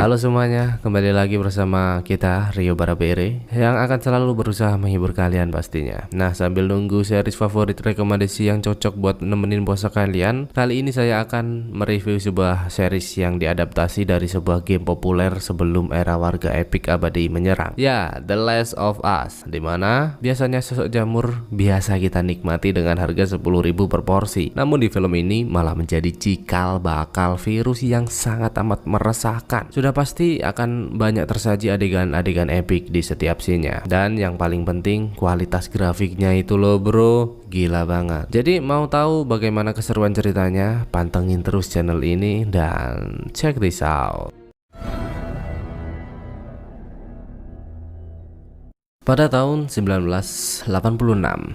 Halo semuanya, kembali lagi bersama kita Rio Barabere yang akan selalu berusaha menghibur kalian pastinya. Nah, sambil nunggu series favorit rekomendasi yang cocok buat nemenin puasa kalian, kali ini saya akan mereview sebuah series yang diadaptasi dari sebuah game populer sebelum era warga Epic abadi menyerang. Ya, The Last of Us, dimana biasanya sosok jamur biasa kita nikmati dengan harga 10.000 per porsi. Namun di film ini malah menjadi cikal bakal virus yang sangat amat meresahkan. Sudah pasti akan banyak tersaji adegan-adegan epic di setiap scene-nya. Dan yang paling penting, kualitas grafiknya itu loh bro, gila banget. Jadi mau tahu bagaimana keseruan ceritanya? Pantengin terus channel ini dan check this out. Pada tahun 1986,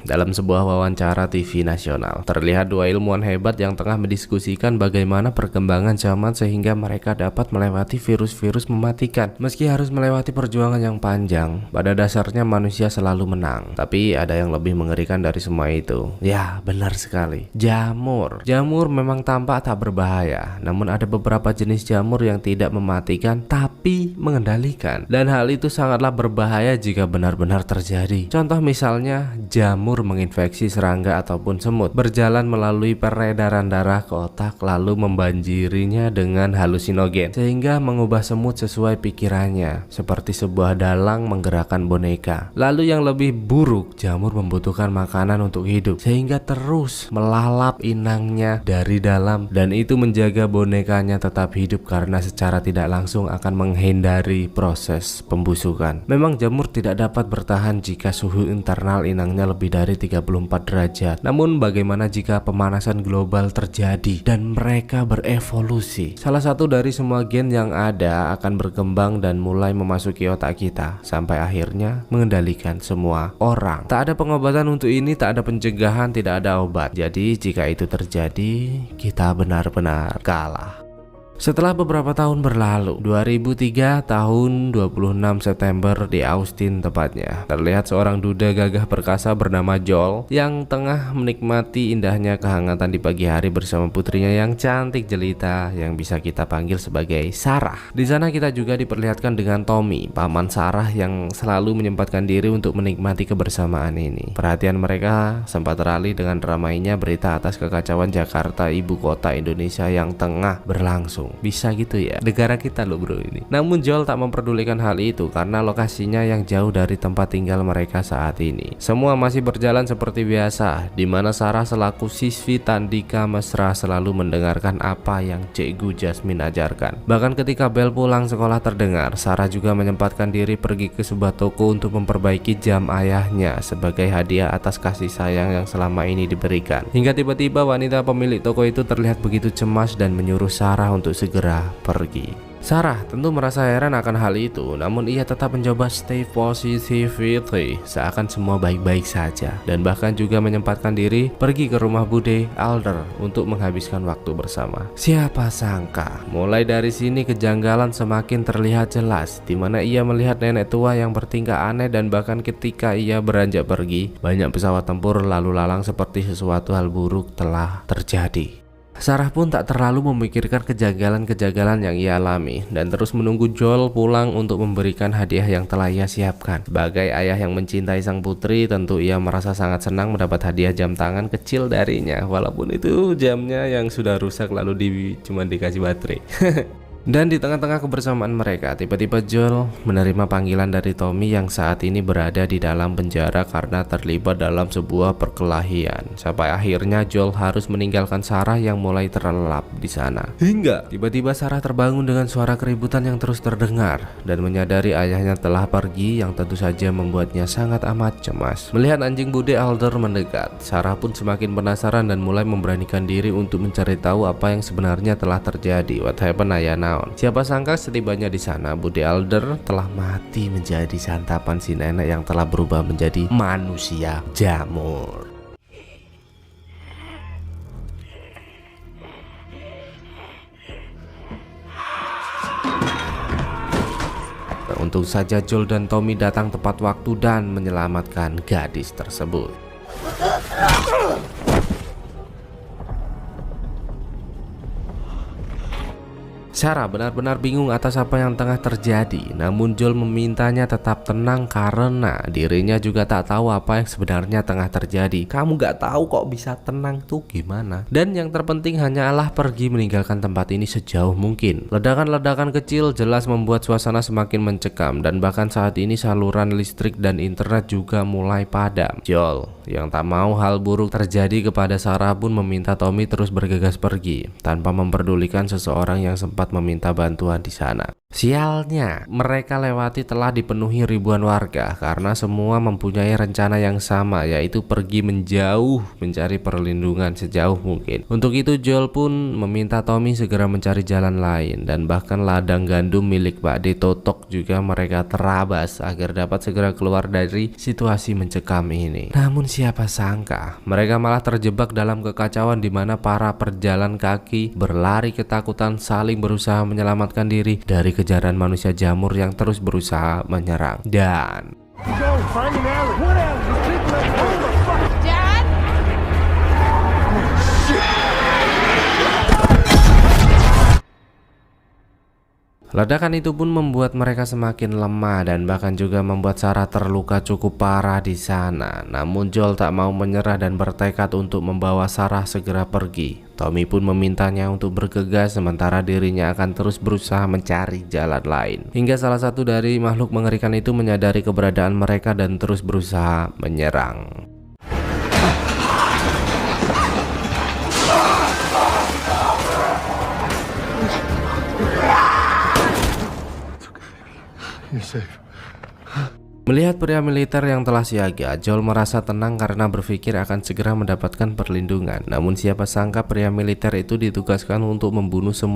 dalam sebuah wawancara TV nasional, terlihat dua ilmuwan hebat yang tengah mendiskusikan bagaimana perkembangan zaman sehingga mereka dapat melewati virus-virus mematikan. Meski harus melewati perjuangan yang panjang, pada dasarnya manusia selalu menang. Tapi ada yang lebih mengerikan dari semua itu. Ya, benar sekali. Jamur. Jamur memang tampak tak berbahaya, namun ada beberapa jenis jamur yang tidak mematikan tapi mengendalikan. Dan hal itu sangatlah berbahaya jika benar-benar terjadi. Contoh misalnya jamur menginfeksi serangga ataupun semut, berjalan melalui peredaran darah ke otak lalu membanjirinya dengan halusinogen sehingga mengubah semut sesuai pikirannya, seperti sebuah dalang menggerakkan boneka. Lalu yang lebih buruk, jamur membutuhkan makanan untuk hidup sehingga terus melalap inangnya dari dalam, dan itu menjaga bonekanya tetap hidup karena secara tidak langsung akan menghindari proses pembusukan. Memang jamur tidak dapat bertahan jika suhu internal inangnya lebih dari 34 derajat. Namun bagaimana jika pemanasan global terjadi dan mereka berevolusi? Salah satu dari semua gen yang ada akan berkembang dan mulai memasuki otak kita sampai akhirnya mengendalikan semua orang. Tak ada pengobatan untuk ini, tak ada pencegahan, tidak ada obat. Jadi jika itu terjadi, kita benar-benar kalah. Setelah beberapa tahun berlalu, 2003 tahun 26 September di Austin tepatnya, terlihat seorang duda gagah perkasa bernama Joel yang tengah menikmati indahnya kehangatan di pagi hari bersama putrinya yang cantik jelita yang bisa kita panggil sebagai Sarah. Di sana kita juga diperlihatkan dengan Tommy, paman Sarah yang selalu menyempatkan diri untuk menikmati kebersamaan ini. Perhatian mereka sempat teralih dengan ramainya berita atas kekacauan Jakarta, ibu kota Indonesia yang tengah berlangsung. Bisa gitu ya, negara kita loh bro ini. Namun Joel tak memperdulikan hal itu karena lokasinya yang jauh dari tempat tinggal mereka saat ini. Semua masih berjalan seperti biasa, di mana Sarah selaku siswi tandika mesra selalu mendengarkan apa yang Cikgu Jasmine ajarkan. Bahkan ketika bel pulang sekolah terdengar, Sarah juga menyempatkan diri pergi ke sebuah toko untuk memperbaiki jam ayahnya sebagai hadiah atas kasih sayang yang selama ini diberikan. Hingga tiba-tiba wanita pemilik toko itu terlihat begitu cemas dan menyuruh Sarah untuk segera pergi. Sarah tentu merasa heran akan hal itu, namun ia tetap mencoba stay positivity seakan semua baik-baik saja, dan bahkan juga menyempatkan diri pergi ke rumah Bude Alder untuk menghabiskan waktu bersama. Siapa sangka, mulai dari sini kejanggalan semakin terlihat jelas, di mana ia melihat nenek tua yang bertingkah aneh, dan bahkan ketika ia beranjak pergi, banyak pesawat tempur lalu lalang seperti sesuatu hal buruk telah terjadi. Sarah pun tak terlalu memikirkan kejanggalan-kejanggalan yang ia alami dan terus menunggu Joel pulang untuk memberikan hadiah yang telah ia siapkan. Sebagai ayah yang mencintai sang putri, tentu ia merasa sangat senang mendapat hadiah jam tangan kecil darinya, walaupun itu jamnya yang sudah rusak lalu cuma dikasih baterai. Dan di tengah-tengah kebersamaan mereka, tiba-tiba Joel menerima panggilan dari Tommy yang saat ini berada di dalam penjara karena terlibat dalam sebuah perkelahian. Sampai akhirnya Joel harus meninggalkan Sarah yang mulai terlelap di sana. Hingga tiba-tiba Sarah terbangun dengan suara keributan yang terus terdengar dan menyadari ayahnya telah pergi, yang tentu saja membuatnya sangat amat cemas. Melihat anjing Bude Alder mendekat, Sarah pun semakin penasaran dan mulai memberanikan diri untuk mencari tahu apa yang sebenarnya telah terjadi. What happened Ayana? Siapa sangka setibanya di sana, Bude Alder telah mati menjadi santapan si nenek yang telah berubah menjadi manusia jamur. Untung saja Joel dan Tommy datang tepat waktu dan menyelamatkan gadis tersebut. Sarah benar-benar bingung atas apa yang tengah terjadi, namun Joel memintanya tetap tenang karena dirinya juga tak tahu apa yang sebenarnya tengah terjadi. Kamu gak tahu kok bisa tenang tuh gimana? Dan yang terpenting hanyalah pergi meninggalkan tempat ini sejauh mungkin. Ledakan-ledakan kecil jelas membuat suasana semakin mencekam dan bahkan saat ini saluran listrik dan internet juga mulai padam. Joel yang tak mau hal buruk terjadi kepada Sarah pun meminta Tommy terus bergegas pergi tanpa memperdulikan seseorang yang sempat meminta bantuan di sana. Sialnya, mereka lewati telah dipenuhi ribuan warga karena semua mempunyai rencana yang sama, yaitu pergi menjauh mencari perlindungan sejauh mungkin. Untuk itu Joel pun meminta Tommy segera mencari jalan lain dan bahkan ladang gandum milik Pak D Totok juga mereka terabas agar dapat segera keluar dari situasi mencekam ini. Namun siapa sangka mereka malah terjebak dalam kekacauan di mana para perjalan kaki berlari ketakutan saling berusaha menyelamatkan diri dari kejaran manusia jamur yang terus berusaha menyerang. Dan ledakan itu pun membuat mereka semakin lemah dan bahkan juga membuat Sarah terluka cukup parah di sana. Namun Joel tak mau menyerah dan bertekad untuk membawa Sarah segera pergi. Tommy pun memintanya untuk bergegas sementara dirinya akan terus berusaha mencari jalan lain. Hingga salah satu dari makhluk mengerikan itu menyadari keberadaan mereka dan terus berusaha menyerang. Melihat pria militer yang telah siaga, Joel merasa tenang karena berpikir akan segera mendapatkan perlindungan. Namun siapa sangka pria militer itu ditugaskan untuk membunuh semua